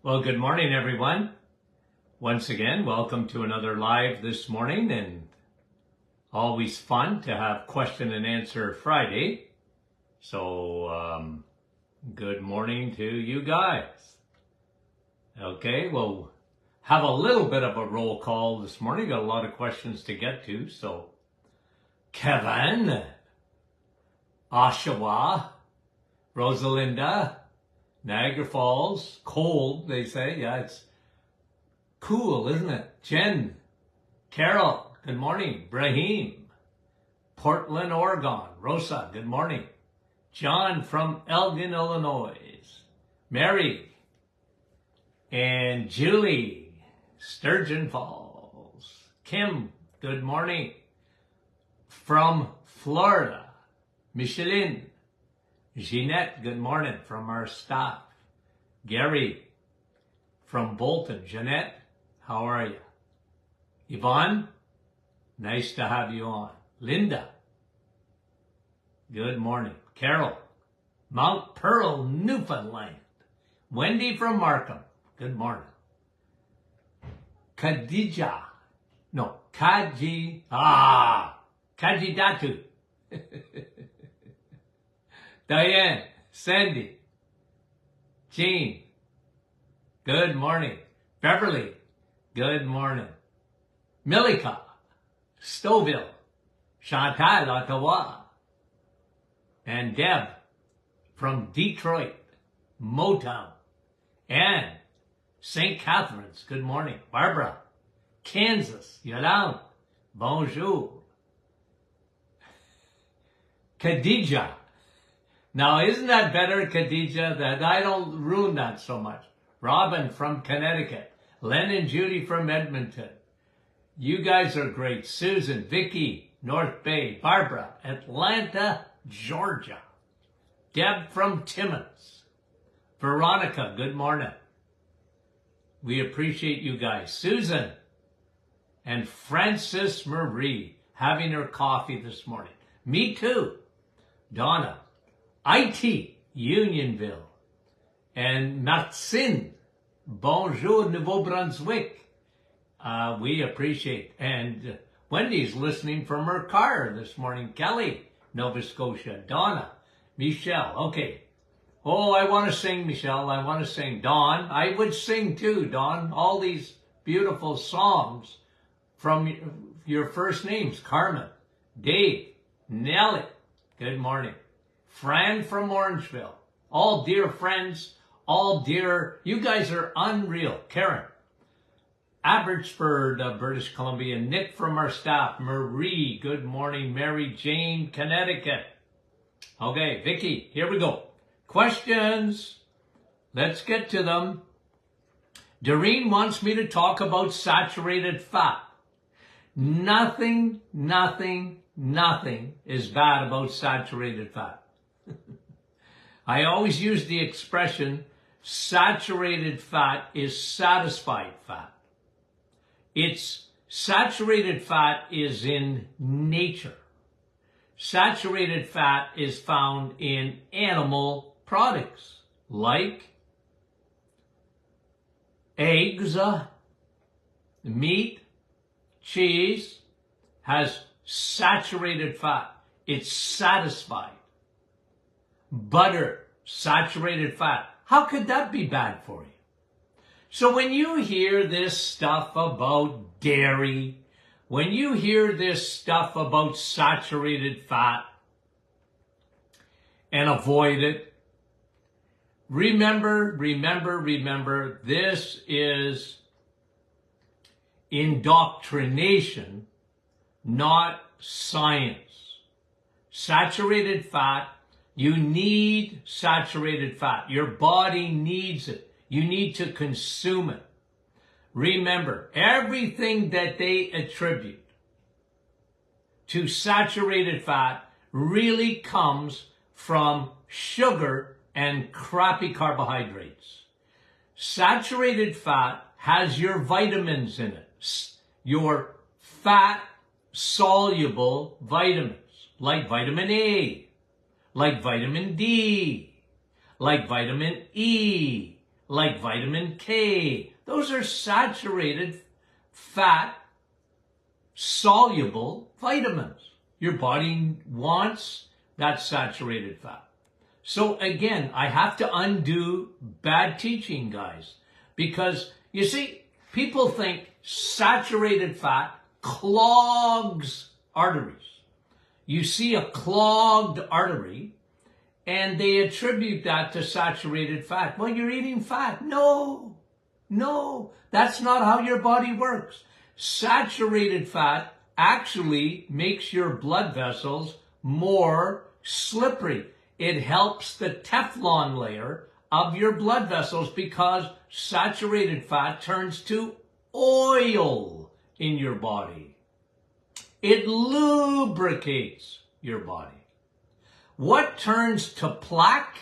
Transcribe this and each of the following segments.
Well, good morning, everyone. Once again, welcome to another live this morning, and always fun to have question and answer Friday. So, good morning to you guys. Okay, we'll have a little bit of a roll call this morning. Got a lot of questions to get to. So, Kevin, Oshawa, Rosalinda, Niagara Falls, cold, they say. Yeah, it's cool, isn't it? Jen, Carol, good morning. Brahim, Portland, Oregon. Rosa, good morning. John from Elgin, Illinois. Mary and Julie, Sturgeon Falls. Kim, good morning. From Florida, Micheline. Jeanette, good morning from our staff. Gary from Bolton. Jeanette, how are you? Yvonne, nice to have you on. Linda, good morning. Carol, Mount Pearl, Newfoundland. Wendy from Markham, good morning. Khadija, no, Kajidatu. Diane, Sandy, Jean, good morning. Beverly, good morning. Milika, Stouffville, Chantal, Ottawa, and Deb from Detroit, Motown, and St. Catharines, good morning. Barbara, Kansas, Yolande, bonjour. Khadija. Now, isn't that better, Khadija, that I don't ruin that so much? Robin from Connecticut. Len and Judy from Edmonton. You guys are great. Susan, Vicky, North Bay. Barbara, Atlanta, Georgia. Deb from Timmins. Veronica, good morning. We appreciate you guys. Susan and Frances Marie having her coffee this morning. Me too. Donna. IT, Unionville, and Martine, bonjour, Nouveau-Brunswick. We appreciate. And Wendy's listening from her car this morning. Kelly, Nova Scotia. Donna, Michelle. Okay. Oh, I want to sing, Michelle. I want to sing. Dawn, I would sing too, Dawn. All these beautiful songs from your first names. Carmen, Dave, Nellie, good morning. Fran from Orangeville. All dear friends, all dear, you guys are unreal. Karen, Abbotsford, British Columbia. Nick from our staff. Marie, good morning. Mary Jane, Connecticut. Okay, Vicky, here we go. Questions. Let's get to them. Doreen wants me to talk about saturated fat. Nothing is bad about saturated fat. I always use the expression, saturated fat is satisfied fat. Saturated fat is in nature. Saturated fat is found in animal products like eggs, meat, cheese has saturated fat. It's satisfied. Butter, saturated fat. How could that be bad for you? So when you hear this stuff about dairy, when you hear this stuff about saturated fat, and avoid it, remember, this is indoctrination, not science. Saturated fat, you need saturated fat. Your body needs it. You need to consume it. Remember, everything that they attribute to saturated fat really comes from sugar and crappy carbohydrates. Saturated fat has your vitamins in it, your fat-soluble vitamins, like vitamin A, like vitamin D, like vitamin E, like vitamin K. Those are saturated fat, soluble vitamins. Your body wants that saturated fat. So again, I have to undo bad teaching, guys, because you see, people think saturated fat clogs arteries. You see a clogged artery and they attribute that to saturated fat. Well, you're eating fat. No, that's not how your body works. Saturated fat actually makes your blood vessels more slippery. It helps the Teflon layer of your blood vessels because saturated fat turns to oil in your body. It lubricates your body. What turns to plaque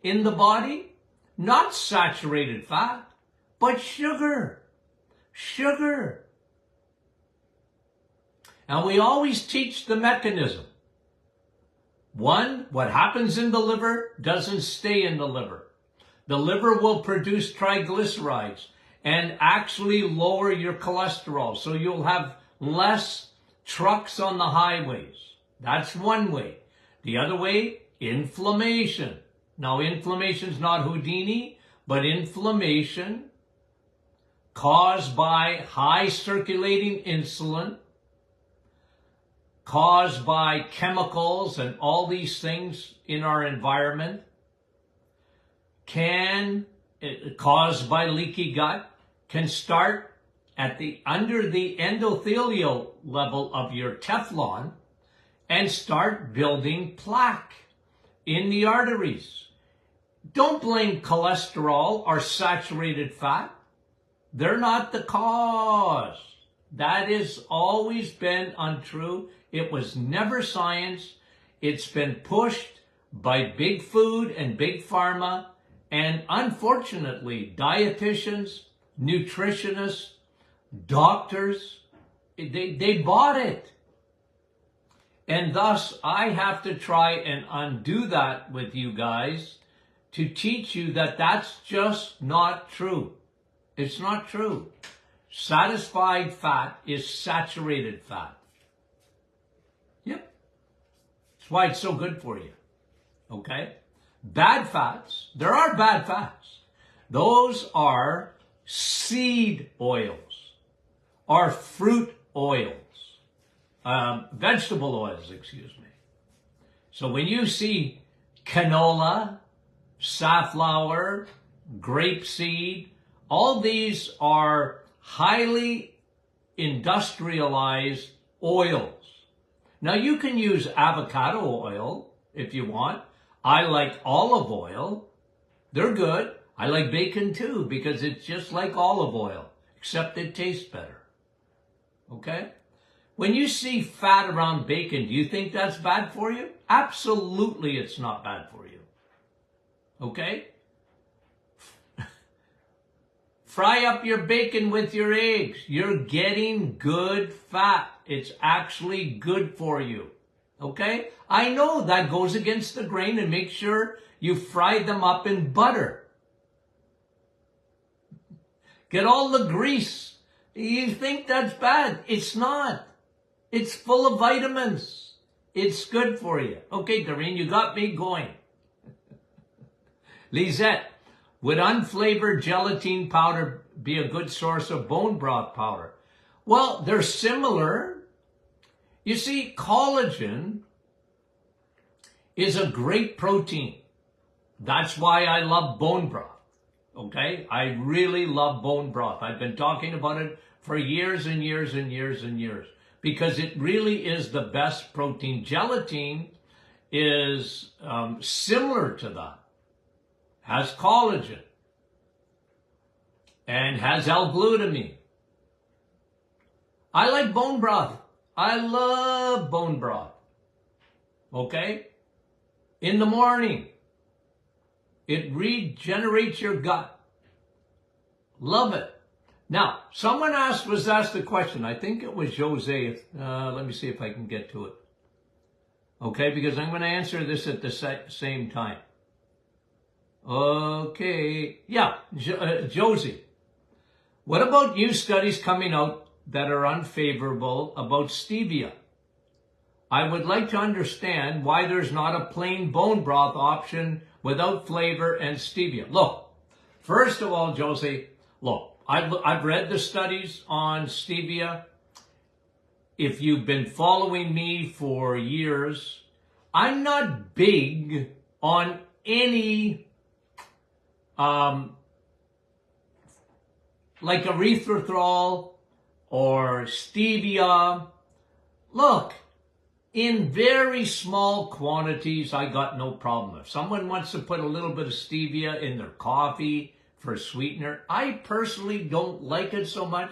in the body? Not saturated fat, but sugar. Sugar. And we always teach the mechanism. One, what happens in the liver doesn't stay in the liver. The liver will produce triglycerides and actually lower your cholesterol. So you'll have less trucks on the highways. That's one way. The other way, inflammation. Now, inflammation is not Houdini, but inflammation caused by high circulating insulin, caused by chemicals and all these things in our environment, caused by leaky gut, can start at under the endothelial level of your Teflon and start building plaque in the arteries. Don't blame cholesterol or saturated fat. They're not the cause. That has always been untrue. It was never science. It's been pushed by big food and big pharma, and unfortunately, dietitians, nutritionists, doctors, they bought it. And thus, I have to try and undo that with you guys to teach you that that's just not true. It's not true. Satisfied fat is saturated fat. Yep. That's why it's so good for you. Okay? Bad fats, there are bad fats. Those are seed oils or fruit oils. Vegetable oils, excuse me. So when you see canola, safflower, grapeseed, all these are highly industrialized oils. Now you can use avocado oil if you want. I like olive oil. They're good. I like bacon too because it's just like olive oil, except it tastes better. Okay? When you see fat around bacon, do you think that's bad for you? Absolutely it's not bad for you. Okay? Fry up your bacon with your eggs. You're getting good fat. It's actually good for you. Okay? I know that goes against the grain, and make sure you fry them up in butter. Get all the grease. You think that's bad. It's not. It's full of vitamins. It's good for you. Okay, Doreen, you got me going. Lisette, would unflavored gelatin powder be a good source of bone broth powder? Well, they're similar. You see, collagen is a great protein. That's why I love bone broth. Okay? I really love bone broth. I've been talking about it for years and years and years and years because it really is the best protein. Gelatin is similar to that. Has collagen and has L-glutamine. I like bone broth. I love bone broth. Okay? In the morning, it regenerates your gut. Love it. Now, someone was asked a question. I think it was Jose. Let me see if I can get to it. Okay, because I'm going to answer this at the same time. Okay. Yeah, Josie. What about new studies coming out that are unfavorable about stevia? I would like to understand why there's not a plain bone broth option without flavor and stevia. Look, first of all, Josie, look, I've read the studies on stevia. If you've been following me for years, I'm not big on any like erythritol or stevia. Look, in very small quantities, I got no problem. If someone wants to put a little bit of stevia in their coffee for a sweetener, I personally don't like it so much.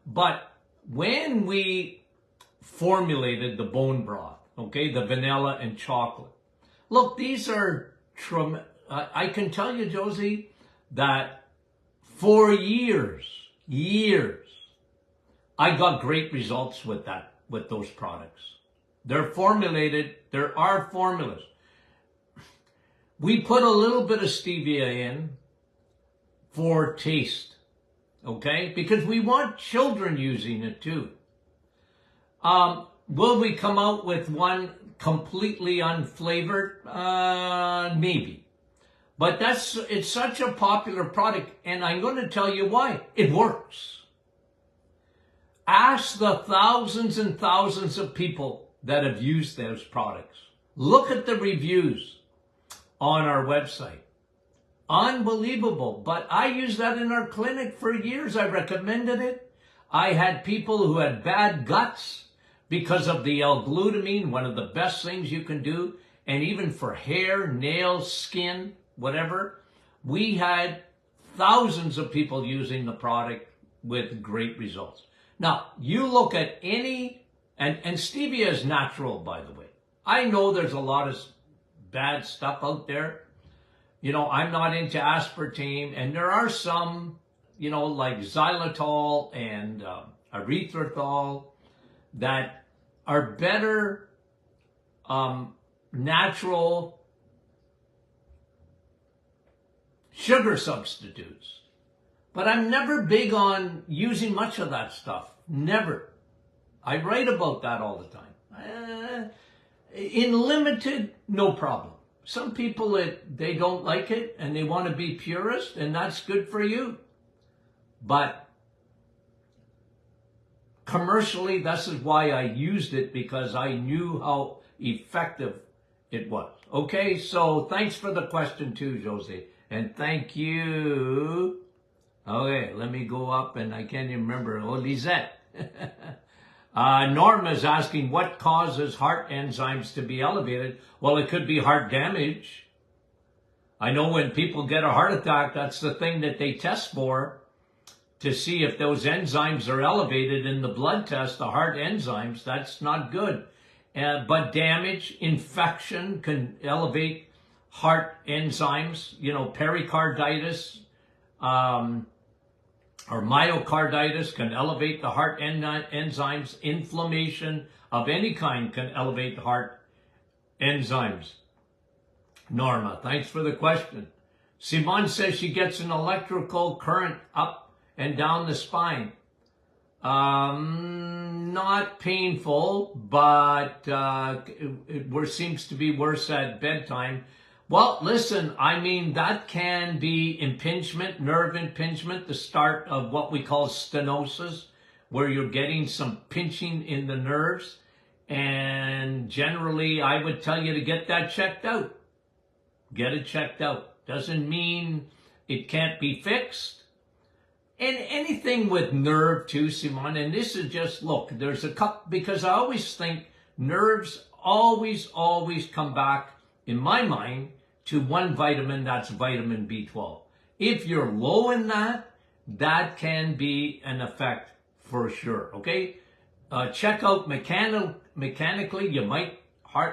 But when we formulated the bone broth, okay, the vanilla and chocolate, look, these are, I can tell you, Josie, that for years, I got great results with those products. They're formulated, there are formulas. We put a little bit of stevia in for taste, okay? Because we want children using it too. Will we come out with one completely unflavored? Maybe. But it's such a popular product, and I'm going to tell you why. It works. Ask the thousands and thousands of people that have used those products. Look at the reviews on our website. Unbelievable. But I used that in our clinic for years. I recommended it. I had people who had bad guts because of the L-glutamine, one of the best things you can do, and even for hair, nails, skin, whatever. We had thousands of people using the product with great results. Now, you look at any, and stevia is natural, by the way. I know there's a lot of bad stuff out there. You know, I'm not into aspartame, and there are some, you know, like xylitol and erythritol that are better natural sugar substitutes. But I'm never big on using much of that stuff. Never. I write about that all the time. In limited, no problem. Some people, they don't like it and they want to be purist, and that's good for you. But commercially, this is why I used it, because I knew how effective it was. Okay, so thanks for the question too, Josie. And thank you. Okay, let me go up, and I can't even remember. Oh, Lisette. Norma is asking, what causes heart enzymes to be elevated? Well, it could be heart damage. I know when people get a heart attack, that's the thing that they test for, to see if those enzymes are elevated in the blood test, the heart enzymes. That's not good. But damage, infection can elevate heart enzymes. You know, pericarditis, or myocarditis can elevate the heart enzymes. Inflammation of any kind can elevate the heart enzymes. Norma, thanks for the question. Simone says she gets an electrical current up and down the spine. Not painful, but it seems to be worse at bedtime. Well, listen, I mean, that can be impingement, nerve impingement, the start of what we call stenosis, where you're getting some pinching in the nerves. And generally, I would tell you to get that checked out. Get it checked out. Doesn't mean it can't be fixed. And anything with nerve too, Simon, and this is just, look, there's a couple, because I always think nerves always come back, in my mind, to one vitamin, that's vitamin B12. If you're low in that, that can be an effect for sure, okay? Check out mechanically, you might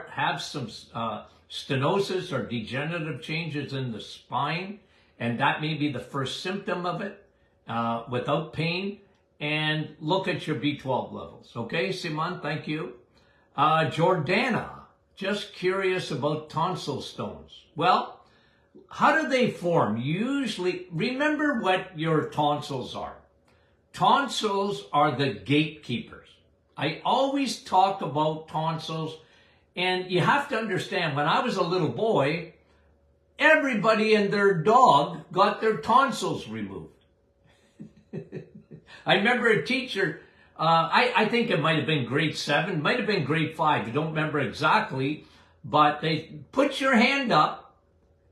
have some stenosis or degenerative changes in the spine, and that may be the first symptom of it, without pain. And look at your B12 levels, okay, Simon, thank you. Jordana, just curious about tonsil stones. Well, how do they form? Usually, remember what your tonsils are. Tonsils are the gatekeepers. I always talk about tonsils, and you have to understand, when I was a little boy, everybody and their dog got their tonsils removed. I remember a teacher, I think it might have been grade 7, might have been grade 5, I don't remember exactly, but they put your hand up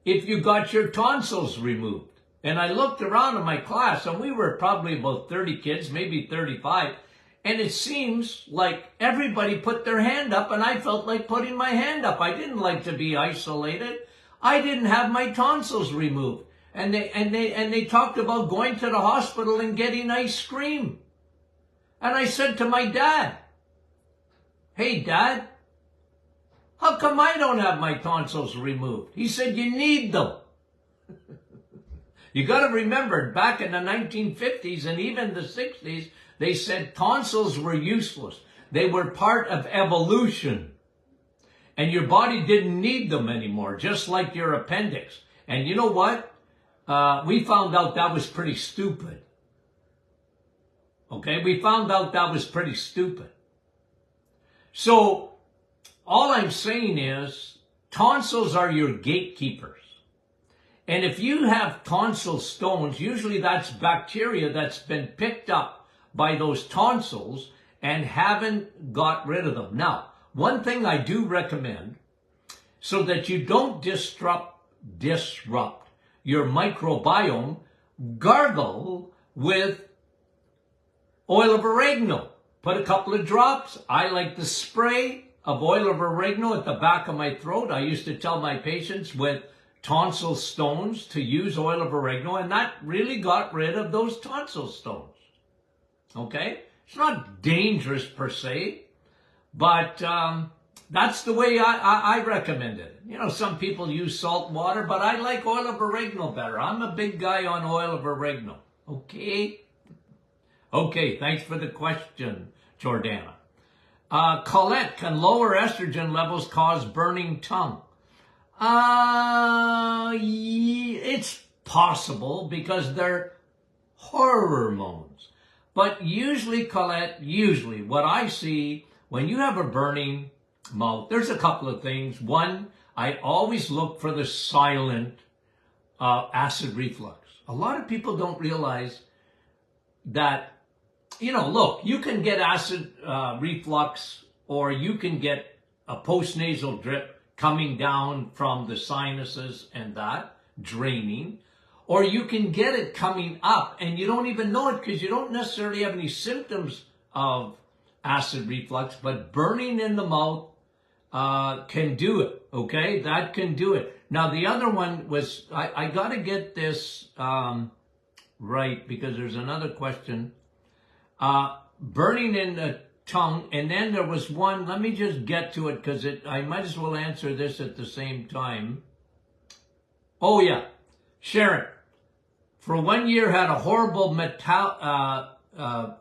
if you got your tonsils removed. And I looked around in my class, and we were probably about 30 kids, maybe 35, and it seems like everybody put their hand up, and I felt like putting my hand up. I didn't like to be isolated. I didn't have my tonsils removed. And they talked about going to the hospital and getting ice cream. And I said to my dad, "Hey, Dad, how come I don't have my tonsils removed?" He said, "You need them." You got to remember, back in the 1950s and even the 60s, they said tonsils were useless. They were part of evolution. And your body didn't need them anymore, just like your appendix. And you know what? We found out that was pretty stupid. Okay, we found out that was pretty stupid. So, all I'm saying is, tonsils are your gatekeepers. And if you have tonsil stones, usually that's bacteria that's been picked up by those tonsils and haven't got rid of them. Now, one thing I do recommend, so that you don't disrupt your microbiome, gargle with oil of oregano. Put a couple of drops. I like the spray of oil of oregano at the back of my throat. I used to tell my patients with tonsil stones to use oil of oregano, and that really got rid of those tonsil stones. Okay? It's not dangerous per se, but that's the way I recommend it. You know, some people use salt water, but I like oil of oregano better. I'm a big guy on oil of oregano. Okay? Okay, thanks for the question, Jordana. Colette, can lower estrogen levels cause burning tongue? It's possible because they're hormones. But usually, Colette, what I see when you have a burning mouth, there's a couple of things. One, I always look for the silent acid reflux. A lot of people don't realize that, you know, look, you can get acid reflux, or you can get a postnasal drip coming down from the sinuses and that, draining, or you can get it coming up and you don't even know it because you don't necessarily have any symptoms of acid reflux, but burning in the mouth can do it, okay? That can do it. Now, the other one was, I got to get this right because there's another question. Burning in the tongue, and then there was one, let me just get to it because I might as well answer this at the same time. Oh yeah, Sharon, for 1 year had a horrible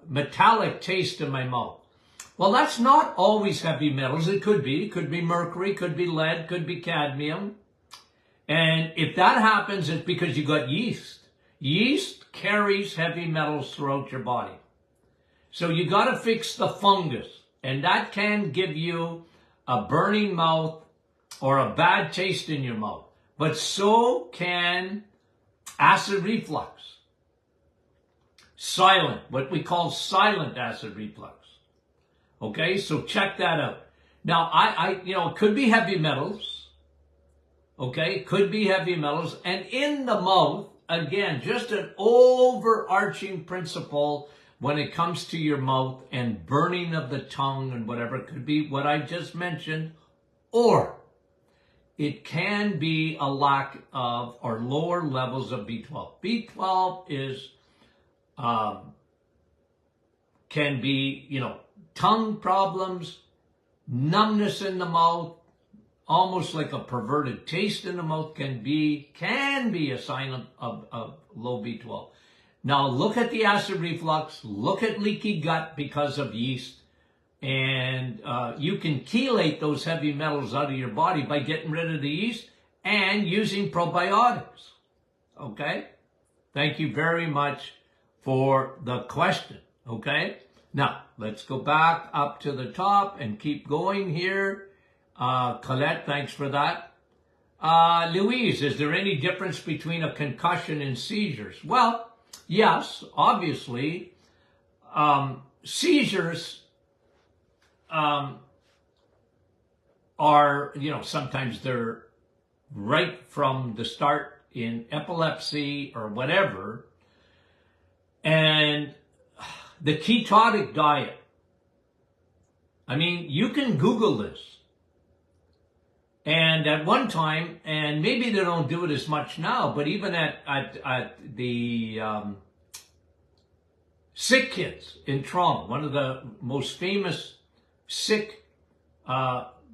metallic taste in my mouth. Well, that's not always heavy metals. It could be mercury, could be lead, could be cadmium. And if that happens, it's because you got yeast. Yeast carries heavy metals throughout your body. So you got to fix the fungus, and that can give you a burning mouth or a bad taste in your mouth. But so can acid reflux. Silent, what we call silent acid reflux. Okay, so check that out. Now, it could be heavy metals. Okay, could be heavy metals. And in the mouth, again, just an overarching principle when it comes to your mouth and burning of the tongue and whatever, it could be what I just mentioned, or it can be a lack of or lower levels of B12. B12 is, can be, tongue problems, numbness in the mouth, almost like a perverted taste in the mouth can be a sign of low B12. Now, look at the acid reflux, look at leaky gut because of yeast, and you can chelate those heavy metals out of your body by getting rid of the yeast and using probiotics. Okay? Thank you very much for the question. Okay? Now, let's go back up to the top and keep going here. Colette, thanks for that. Louise, is there any difference between a concussion and seizures? Well, yes, obviously. Seizures are, sometimes they're right from the start in epilepsy or whatever. And the ketotic diet, I mean, you can Google this. And at one time, and maybe they don't do it as much now, but even at the sick kids in Toronto, one of the most famous sick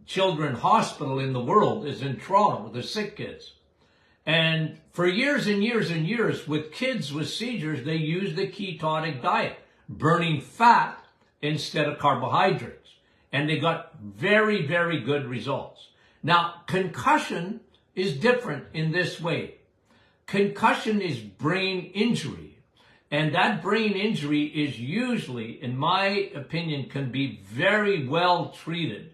children hospital in the world is in Toronto with the sick kids. And for years and years and years, with kids with seizures, they used the ketotic diet, burning fat instead of carbohydrates. And they got very, very good results. Now, concussion is different in this way. Concussion is brain injury. And that brain injury is usually, in my opinion, can be very well treated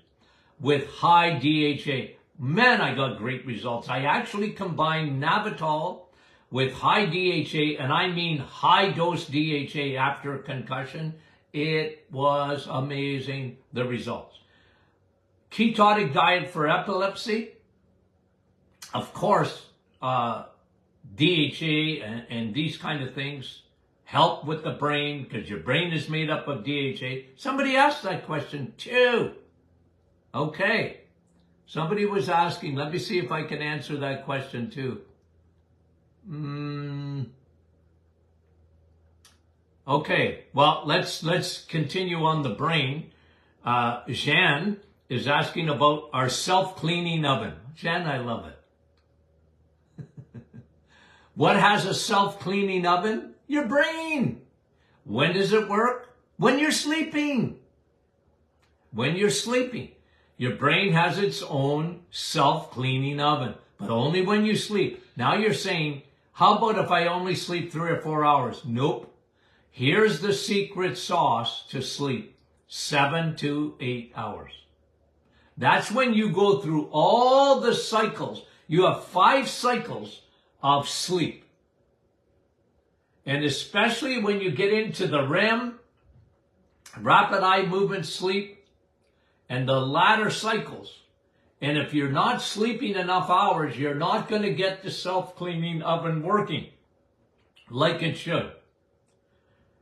with high DHA. Man, I got great results. I actually combined Navitol with high DHA, and I mean high dose DHA after concussion. It was amazing, the results. Ketotic diet for epilepsy. Of course, DHA and these kind of things help with the brain because your brain is made up of DHA. Somebody asked that question too. Okay. Somebody was asking, let me see if I can answer that question too. Okay, well, let's continue on the brain. Jean is asking about our self-cleaning oven. Jean, I love it. What has a self-cleaning oven? Your brain. When does it work? When you're sleeping. When you're sleeping. Your brain has its own self-cleaning oven, but only when you sleep. Now you're saying, how about if I only sleep 3 or 4 hours? Nope. Here's the secret sauce to sleep. 7 to 8 hours. That's when you go through all the cycles. You have 5 cycles of sleep. And especially when you get into the REM, rapid eye movement sleep, and the latter cycles. And if you're not sleeping enough hours, you're not going to get the self-cleaning oven working like it should.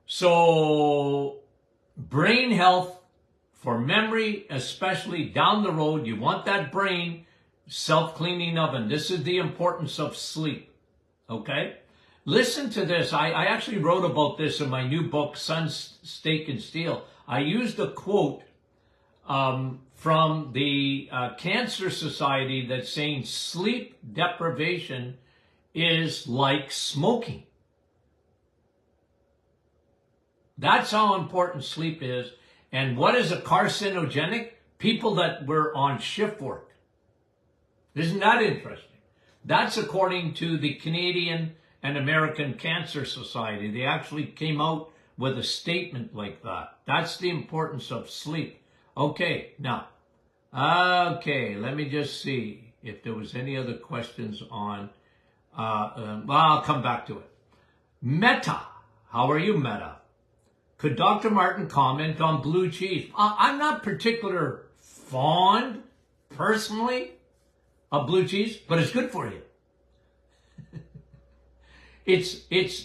So, brain health for memory, especially down the road, you want that brain self-cleaning oven. This is the importance of sleep. Okay? Listen to this. I actually wrote about this in my new book, Sun, Steak, and Steel. I used a quote from the Cancer Society that's saying sleep deprivation is like smoking. That's how important sleep is. And what is a carcinogenic? People that were on shift work. Isn't that interesting? That's according to the Canadian and American Cancer Society. They actually came out with a statement like that. That's the importance of sleep. Okay, now, let me just see if there was any other questions on, well, I'll come back to it. Meta, how are you, Meta? Could Dr. Martin comment on blue cheese? I'm not particular fond, personally, of blue cheese, but it's good for you.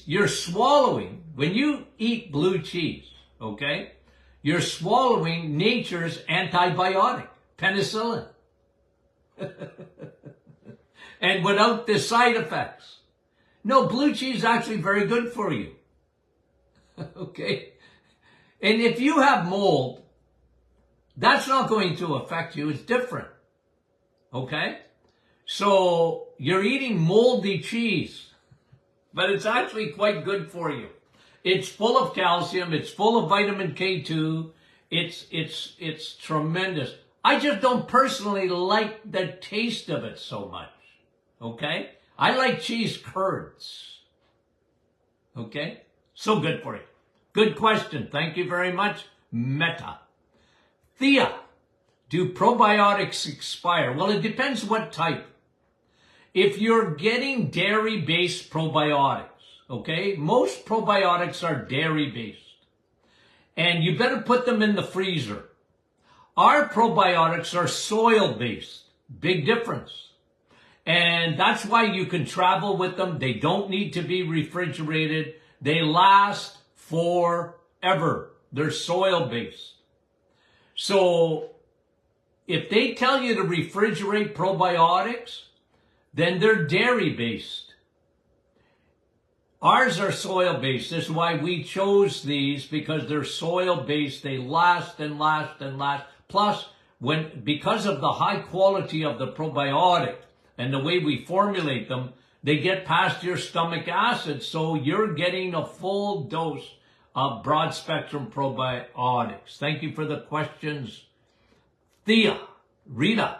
You're swallowing, when you eat blue cheese, okay? You're swallowing nature's antibiotic, penicillin. And without the side effects. No, blue cheese is actually very good for you. Okay? And if you have mold, that's not going to affect you. It's different. Okay? So you're eating moldy cheese, but it's actually quite good for you. It's full of calcium. It's full of vitamin K2. It's tremendous. I just don't personally like the taste of it so much. okay? I like cheese curds, okay? So good for you. Good question. Thank you very much, Meta. Thea, do probiotics expire? Well, it depends what type. If you're getting dairy-based probiotics, okay, most probiotics are dairy-based, and you better put them in the freezer. Our probiotics are soil-based. Big difference. And that's why you can travel with them. They don't need to be refrigerated. They last forever. They're soil-based. So if they tell you to refrigerate probiotics, then they're dairy-based. Ours are soil-based. This is why we chose these, because they're soil-based. They last and last and last. Plus, because of the high quality of the probiotic and the way we formulate them, they get past your stomach acid, so you're getting a full dose of broad-spectrum probiotics. Thank you for the questions. Thea, Rita,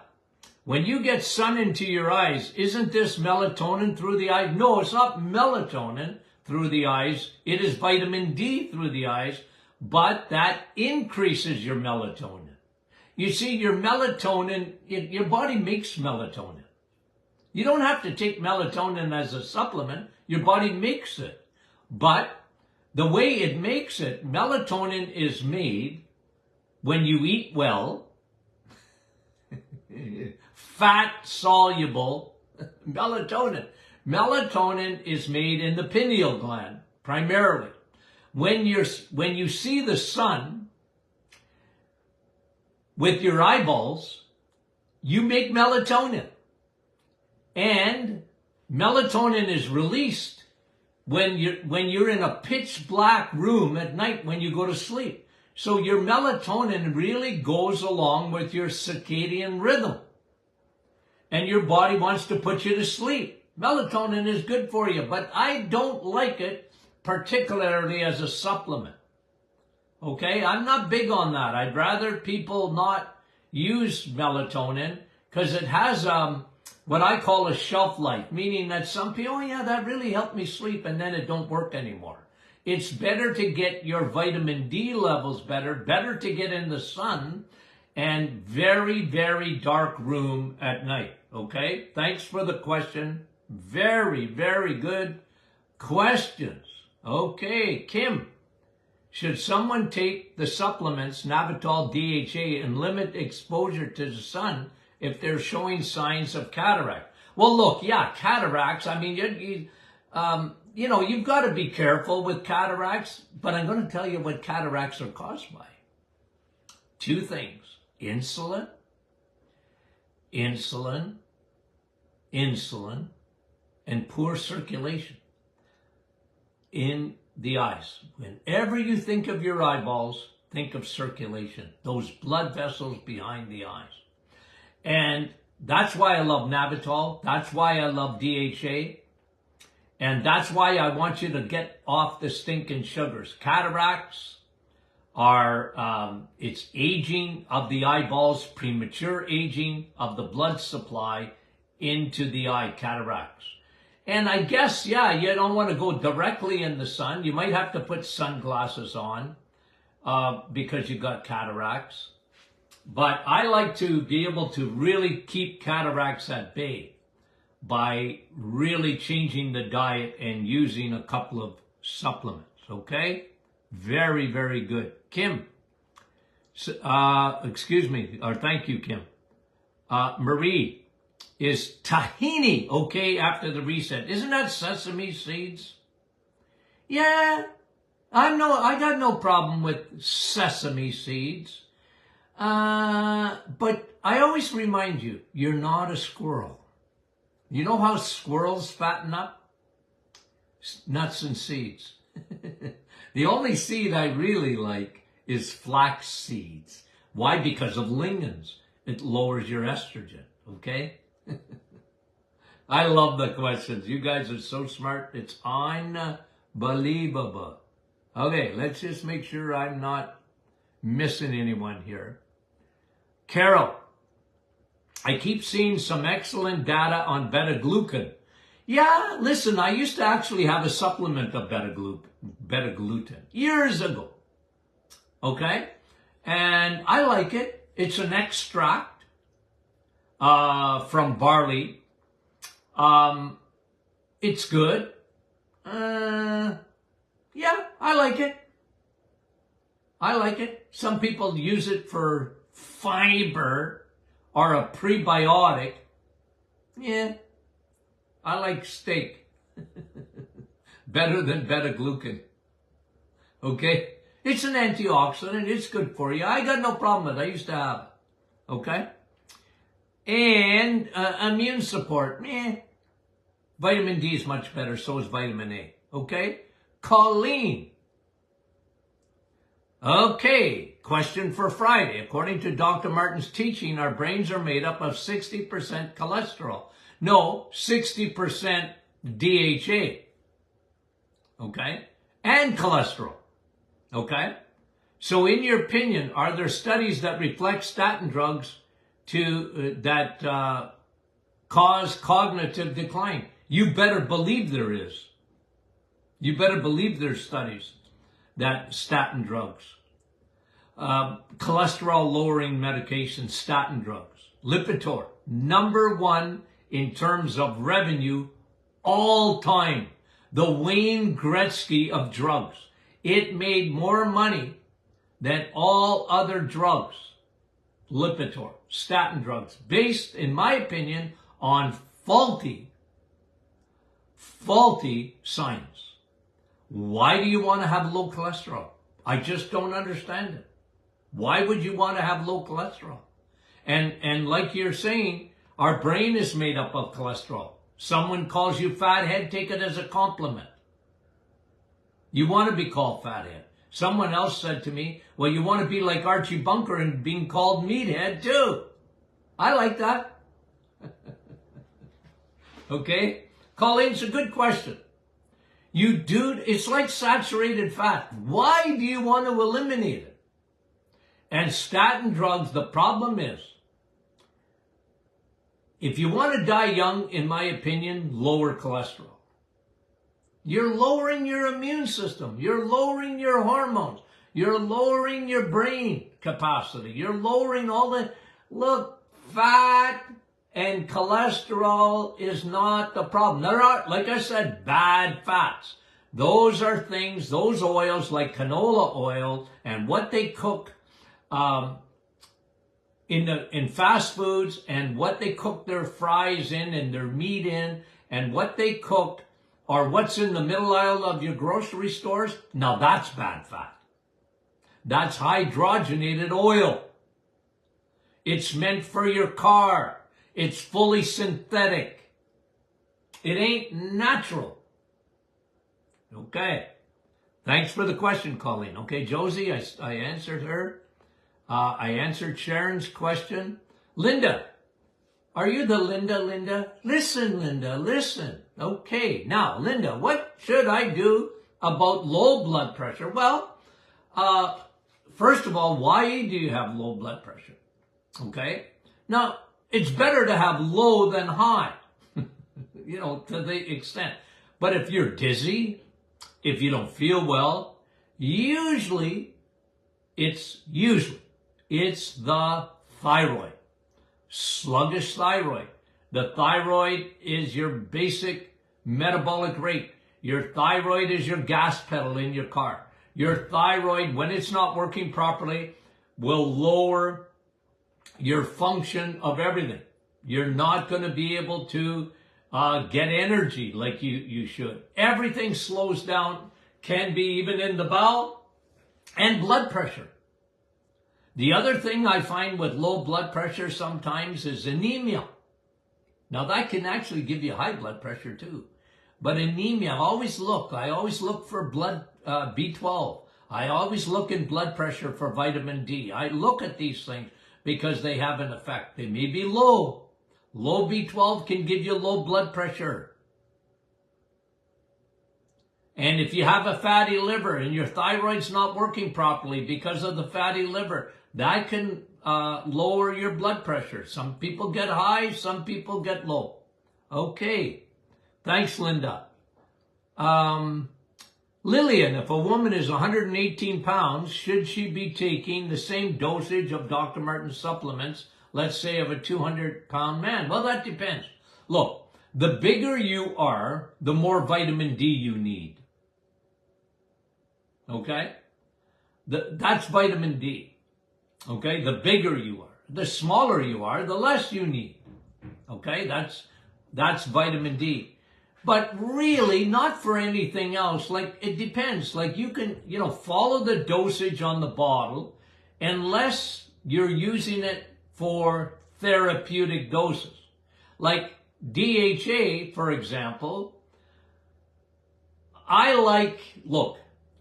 when you get sun into your eyes, isn't this melatonin through the eyes? No, it's not melatonin through the eyes. It is vitamin D through the eyes, but that increases your melatonin. You see, your melatonin, your body makes melatonin. You don't have to take melatonin as a supplement. Your body makes it. But the way it makes it, melatonin is made when you eat well, fat-soluble melatonin. Melatonin is made in the pineal gland, primarily. When you see the sun with your eyeballs, you make melatonin. And melatonin is released when you're in a pitch black room at night when you go to sleep. So your melatonin really goes along with your circadian rhythm. And your body wants to put you to sleep. Melatonin is good for you, but I don't like it particularly as a supplement. Okay, I'm not big on that. I'd rather people not use melatonin because it has what I call a shelf life, meaning that some people, oh yeah, that really helped me sleep, and then it don't work anymore. It's better to get your vitamin D levels better to get in the sun and very, very dark room at night. Okay, thanks for the question. Very, very good questions. Okay, Kim. Should someone take the supplements, Navital, DHA, and limit exposure to the sun if they're showing signs of cataract? Well, look, yeah, cataracts. I mean, you know, you've got to be careful with cataracts, but I'm going to tell you what cataracts are caused by. Two things: insulin, and poor circulation in the eyes. Whenever you think of your eyeballs, think of circulation, those blood vessels behind the eyes. And that's why I love Navital. That's why I love DHA. And that's why I want you to get off the stinking sugars. Cataracts are, it's aging of the eyeballs, premature aging of the blood supply into the eye, cataracts. And I guess, yeah, you don't want to go directly in the sun. You might have to put sunglasses on because you got cataracts. But I like to be able to really keep cataracts at bay by really changing the diet and using a couple of supplements, okay? Very, very good. Kim, excuse me, or thank you, Kim. Marie, is tahini okay after the reset? Isn't that sesame seeds? Yeah, I got no problem with sesame seeds. But I always remind you, you're not a squirrel. You know how squirrels fatten up? Nuts and seeds. The only seed I really like is flax seeds. Why? Because of lignans. It lowers your estrogen, okay? I love the questions. You guys are so smart. It's unbelievable. Okay, let's just make sure I'm not missing anyone here. Carol, I keep seeing some excellent data on beta-glucan. Yeah, listen, I used to actually have a supplement of beta-glucan years ago. Okay? And I like it. It's an extract from barley. It's good. Yeah, I like it. I like it. Some people use it for fiber or a prebiotic. Yeah, I like steak. Better than beta-glucan. Okay? It's an antioxidant. It's good for you. I got no problem with it. I used to have it. Okay? And immune support. Vitamin D is much better. So is vitamin A. Okay? Choline. Okay, question for Friday. According to Dr. Martin's teaching, our brains are made up of 60% cholesterol. No, 60% DHA. Okay? And cholesterol. Okay? So in your opinion, are there studies that reflect statin drugs that cause cognitive decline? You better believe there is. You better believe there's studies that statin drugs, cholesterol-lowering medications, statin drugs, Lipitor, #1 in terms of revenue all time. The Wayne Gretzky of drugs. It made more money than all other drugs, Lipitor, statin drugs, based, in my opinion, on faulty science. Why do you want to have low cholesterol? I just don't understand it. Why would you want to have low cholesterol? And like you're saying, our brain is made up of cholesterol. Someone calls you fathead, take it as a compliment. You want to be called fathead. Someone else said to me, well, you want to be like Archie Bunker and being called meathead too. I like that. Okay? Colleen's a good question. It's like saturated fat. Why do you want to eliminate it? And statin drugs, the problem is, if you want to die young, in my opinion, lower cholesterol. You're lowering your immune system. You're lowering your hormones. You're lowering your brain capacity. You're lowering all the... Look, fat and cholesterol is not the problem. There are, like I said, bad fats. Those are things, those oils like canola oil and what they cook in fast foods and what they cook their fries in and their meat in and what they cook or what's in the middle aisle of your grocery stores. Now that's bad fat. That's hydrogenated oil. It's meant for your car. It's fully synthetic. It ain't natural. Okay. Thanks for the question, Colleen. Okay, Josie, I answered her. I answered Sharon's question. Linda, are you the Linda? Listen, Linda, listen. Okay, now, Linda, what should I do about low blood pressure? Well, first of all, why do you have low blood pressure? Okay. Now, it's better to have low than high, to the extent. But if you're dizzy, if you don't feel well, usually it's the thyroid, sluggish thyroid. The thyroid is your basic metabolic rate. Your thyroid is your gas pedal in your car. Your thyroid, when it's not working properly, will lower your function of everything. You're not going to be able to get energy like you should. Everything slows down, can be even in the bowel, and blood pressure. The other thing I find with low blood pressure sometimes is anemia. Now that can actually give you high blood pressure too. But anemia, I always look for blood B12. I always look in blood pressure for vitamin D. I look at these things because they have an effect. They may be low. Low B12 can give you low blood pressure. And if you have a fatty liver and your thyroid's not working properly because of the fatty liver, that can lower your blood pressure. Some people get high, some people get low. Okay. Thanks, Linda. Lillian, if a woman is 118 pounds, should she be taking the same dosage of Dr. Martin's supplements, let's say of a 200-pound man? Well, that depends. Look, the bigger you are, the more vitamin D you need. Okay? That's vitamin D. Okay? The bigger you are. The smaller you are, the less you need. Okay? That's vitamin D. But really, not for anything else. Like, it depends. Like, you can, follow the dosage on the bottle unless you're using it for therapeutic doses. Like DHA, for example, look,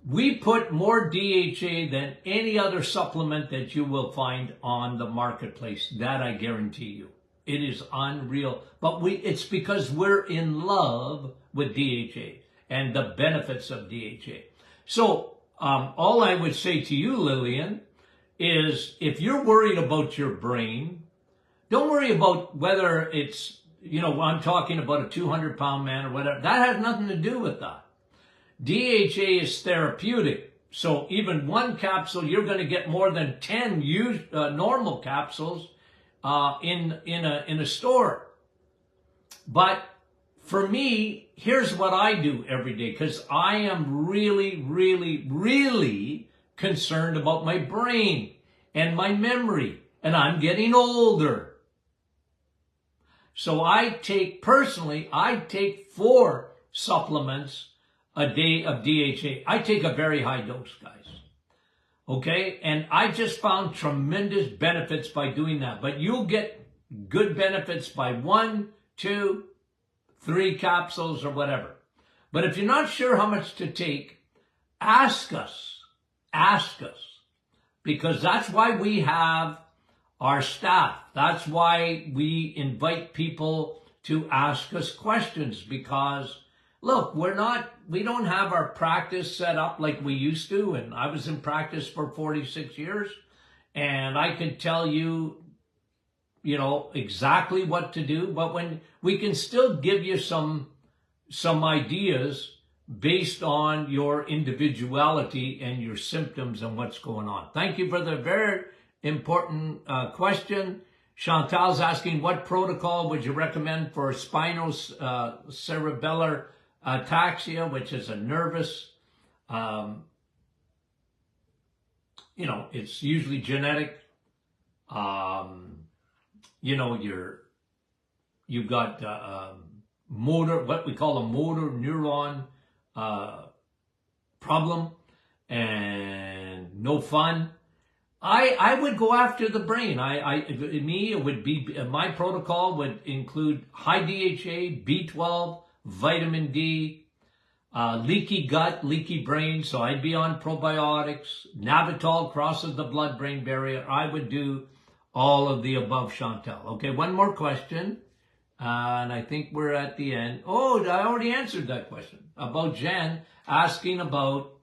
we put more DHA than any other supplement that you will find on the marketplace. That I guarantee you. It is unreal. But it's because we're in love with DHA and the benefits of DHA. So all I would say to you, Lillian, is if you're worried about your brain, don't worry about whether it's, I'm talking about a 200-pound man or whatever. That has nothing to do with that. DHA is therapeutic. So even one capsule, you're going to get more than 10 normal capsules in a store. But for me, here's what I do every day, because I am really, really, really concerned about my brain and my memory, and I'm getting older. So I take 4 supplements a day of DHA. I take a very high dose, guys. Okay? And I just found tremendous benefits by doing that. But you'll get good benefits by 1, 2, 3 capsules or whatever. But if you're not sure how much to take, ask us. Ask us. Because that's why we have our staff. That's why we invite people to ask us questions. Because, look, we don't have our practice set up like we used to. And I was in practice for 46 years. And I can tell you, exactly what to do. But when we can still give you some ideas based on your individuality and your symptoms and what's going on. Thank you for the very important question. Chantal's asking, what protocol would you recommend for spinocerebellar ataxia, which is a nervous, it's usually genetic. You've got what we call a motor neuron problem, and no fun. I would go after the brain. It would be, my protocol would include high DHA, B12, vitamin D, leaky gut, leaky brain. So I'd be on probiotics. Navitol crosses the blood-brain barrier. I would do all of the above, Chantal. Okay, one more question. And I think we're at the end. Oh, I already answered that question about Jen asking about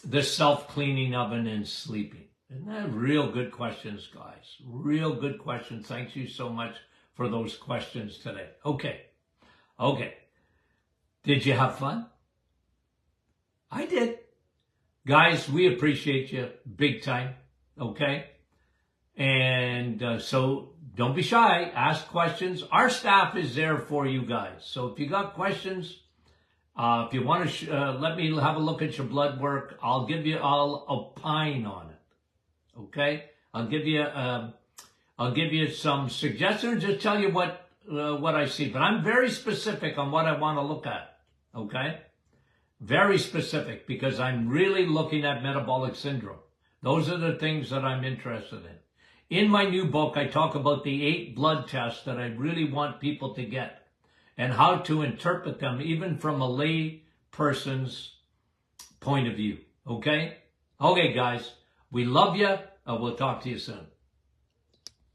the self-cleaning oven and sleeping. Isn't that real good questions, guys? Real good questions. Thank you so much for those questions today. Okay. Did you have fun? I did. Guys, we appreciate you big time. Okay? And so don't be shy. Ask questions. Our staff is there for you guys. So if you got questions, if you want to let me have a look at your blood work, I'll opine on it. Okay? I'll give you some suggestions. Just tell you what I see. But I'm very specific on what I want to look at. Okay? Very specific, because I'm really looking at metabolic syndrome. Those are the things that I'm interested in. In my new book, I talk about the 8 blood tests that I really want people to get and how to interpret them, even from a lay person's point of view. Okay? Okay, guys. We love you. We'll talk to you soon.